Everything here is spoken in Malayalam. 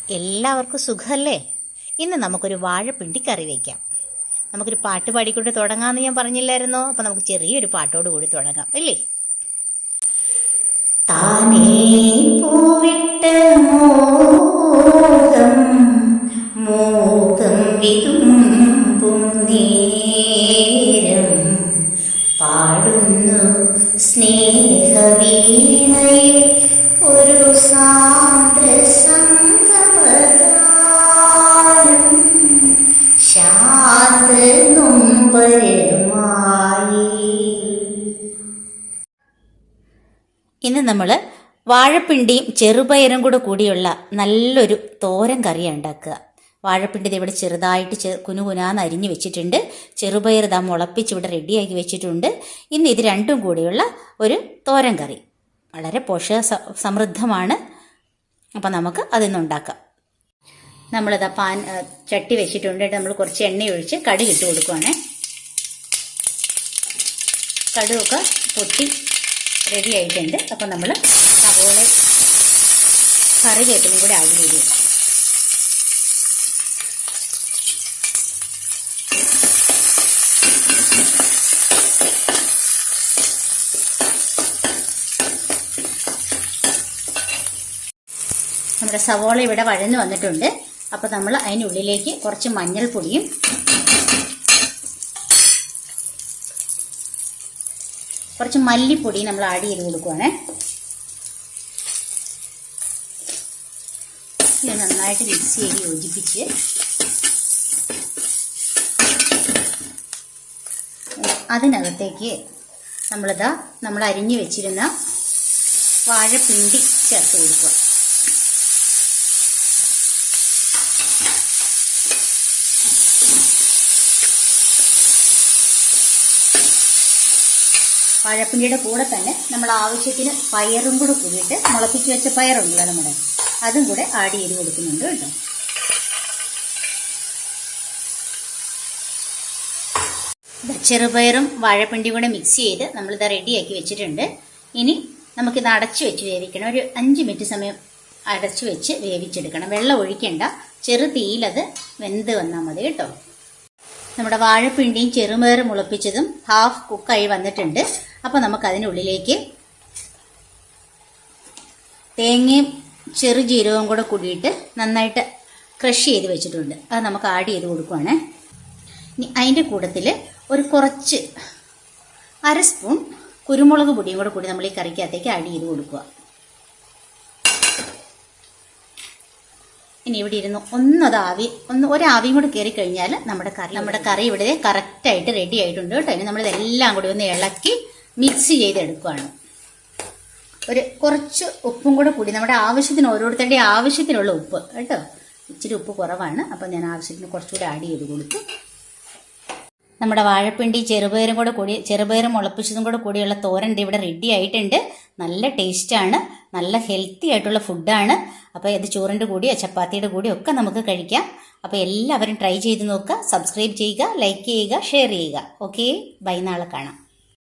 എല്ലാവർക്കും സുഖമല്ലേ? ഇന്ന് നമുക്കൊരു വാഴപ്പിണ്ടി കറി വയ്ക്കാം. നമുക്കൊരു പാട്ട് പാടിക്കൊണ്ട് തുടങ്ങാമെന്ന് ഞാൻ പറഞ്ഞില്ലായിരുന്നോ? അപ്പം നമുക്ക് ചെറിയൊരു പാട്ടോട് കൂടി തുടങ്ങാം അല്ലേ? താനേ പൂവിട്ട മോഹം മോഹം വിതുമ്പും നേരം പാടുന്നു സ്നേഹവീണയിൽ ഒരു സാന്ദ്ര സംഗമഗാനം ശാന്ത നൊമ്പരമായി. ഇന്ന് നമ്മൾ വാഴപ്പിണ്ടിയും ചെറുപയറും കൂടിയുള്ള നല്ലൊരു തോരൻ കറിയാണ് ഉണ്ടാക്കുക. വാഴപ്പിണ്ടി ഇവിടെ ചെറുതായിട്ട് കുനുകുനാന്ന് അരിഞ്ഞ് വെച്ചിട്ടുണ്ട്. ചെറുപയർ ഇതാ മുളപ്പിച്ച് ഇവിടെ റെഡിയാക്കി വെച്ചിട്ടുണ്ട്. ഇന്ന് ഇത് രണ്ടും കൂടിയുള്ള ഒരു തോരൻ കറി വളരെ പോഷക സമൃദ്ധമാണ്. അപ്പം നമുക്ക് അതിന്നുണ്ടാക്കാം. നമ്മളിതാ ചട്ടി വെച്ചിട്ടുണ്ട്. നമ്മൾ കുറച്ച് എണ്ണ ഒഴിച്ച് കടുക് ഇട്ട് കൊടുക്കുവാണ്. കടുകൊക്കെ പൊട്ടി റെഡി ആയിട്ടുണ്ട്. അപ്പം നമ്മൾ സവോള കറിവേപ്പിലയും കൂടെ ആഡ് ചെയ്ത് നമ്മുടെ സവോള ഇവിടെ വഴന്ന് വന്നിട്ടുണ്ട്. അപ്പോൾ നമ്മൾ അതിനുള്ളിലേക്ക് കുറച്ച് മഞ്ഞൾപ്പൊടിയും കുറച്ച് മല്ലിപ്പൊടിയും നമ്മൾ ആഡ് ചെയ്ത് കൊടുക്കുവാണ്. ഇത് നന്നായിട്ട് മിക്സ് ചെയ്ത് യോജിപ്പിച്ച് അതിനകത്തേക്ക് നമ്മൾ അരിഞ്ഞു വെച്ചിരുന്ന വാഴപ്പിണ്ടി ചേർത്ത് കൊടുക്കുക. വാഴപ്പിണ്ടിയുടെ കൂടെ തന്നെ നമ്മൾ ആവശ്യത്തിന് പയറും കൂടെ കൂടിയിട്ട് മുളപ്പിച്ച് വെച്ച പയറുണ്ടല്ലോ നമ്മുടെ, അതും കൂടെ ആഡ് ചെയ്ത് കൊടുക്കുന്നുണ്ട് കേട്ടോ. ചെറുപയറും വാഴപ്പിണ്ടിയും കൂടെ മിക്സ് ചെയ്ത് നമ്മളിത് റെഡിയാക്കി വെച്ചിട്ടുണ്ട്. ഇനി നമുക്കിത് അടച്ചു വെച്ച് വേവിക്കണം. ഒരു 5 മിനിറ്റ് സമയം അടച്ചു വെച്ച് വേവിച്ചെടുക്കണം. വെള്ളം ഒഴിക്കേണ്ട, ചെറു തീയിലത് വെന്ത് വന്നാൽ മതി കേട്ടോ. നമ്മുടെ വാഴപ്പിണ്ടിയും ചെറുപയറും മുളപ്പിച്ചതും ഹാഫ് കുക്കായി വന്നിട്ടുണ്ട്. അപ്പോൾ നമുക്ക് അതിനുള്ളിലേക്ക് തേങ്ങയും ചെറുജീരകവും കൂടെ കൂടിയിട്ട് നന്നായിട്ട് ക്രഷ് ചെയ്ത് വെച്ചിട്ടുണ്ട്. അത് നമുക്ക് ആഡ് ചെയ്ത് കൊടുക്കുവാണ്. ഇനി അതിൻ്റെ കൂട്ടത്തിൽ ഒരു കുറച്ച് 1/2 സ്പൂൺ കുരുമുളക് പൊടിയും കൂടി നമ്മൾ ഈ കറിക്കകത്തേക്ക് ആഡ് ചെയ്ത് കൊടുക്കുക. ഇനി ഇവിടെ ഇരുന്ന് ഒരാവിയും കൂടി കയറി കഴിഞ്ഞാൽ നമ്മുടെ കറി ഇവിടെ കറക്റ്റായിട്ട് റെഡി ആയിട്ടുണ്ട് കേട്ടോ. ഇനി നമ്മളിതെല്ലാം കൂടി ഒന്ന് ഇളക്കി മിക്സ് ചെയ്തെടുക്കുകയാണ്. കുറച്ച് ഉപ്പും കൂടി നമ്മുടെ ആവശ്യത്തിന്, ഓരോരുത്തരുടെ ആവശ്യത്തിനുള്ള ഉപ്പ് കേട്ടോ. ഇച്ചിരി ഉപ്പ് കുറവാണ്, അപ്പം ഞാൻ ആവശ്യത്തിന് കുറച്ചുകൂടി ആഡ് ചെയ്ത് കൊടുത്തു. നമ്മുടെ വാഴപ്പിണ്ടി ചെറുപയറും മുളപ്പിച്ചതും കൂടിയുള്ള തോരൻ ഇവിടെ റെഡി ആയിട്ടുണ്ട്. നല്ല ടേസ്റ്റാണ്, നല്ല ഹെൽത്തി ആയിട്ടുള്ള ഫുഡാണ്. അപ്പോൾ ഇത് ചോറിൻ്റെ കൂടിയോ ചപ്പാത്തിയുടെ കൂടിയോ ഒക്കെ നമുക്ക് കഴിക്കാം. അപ്പോൾ എല്ലാവരും ട്രൈ ചെയ്ത് നോക്കുക. സബ്സ്ക്രൈബ് ചെയ്യുക, ലൈക്ക് ചെയ്യുക, ഷെയർ ചെയ്യുക. ഓക്കെ, ബൈ, നാളെ കാണാം.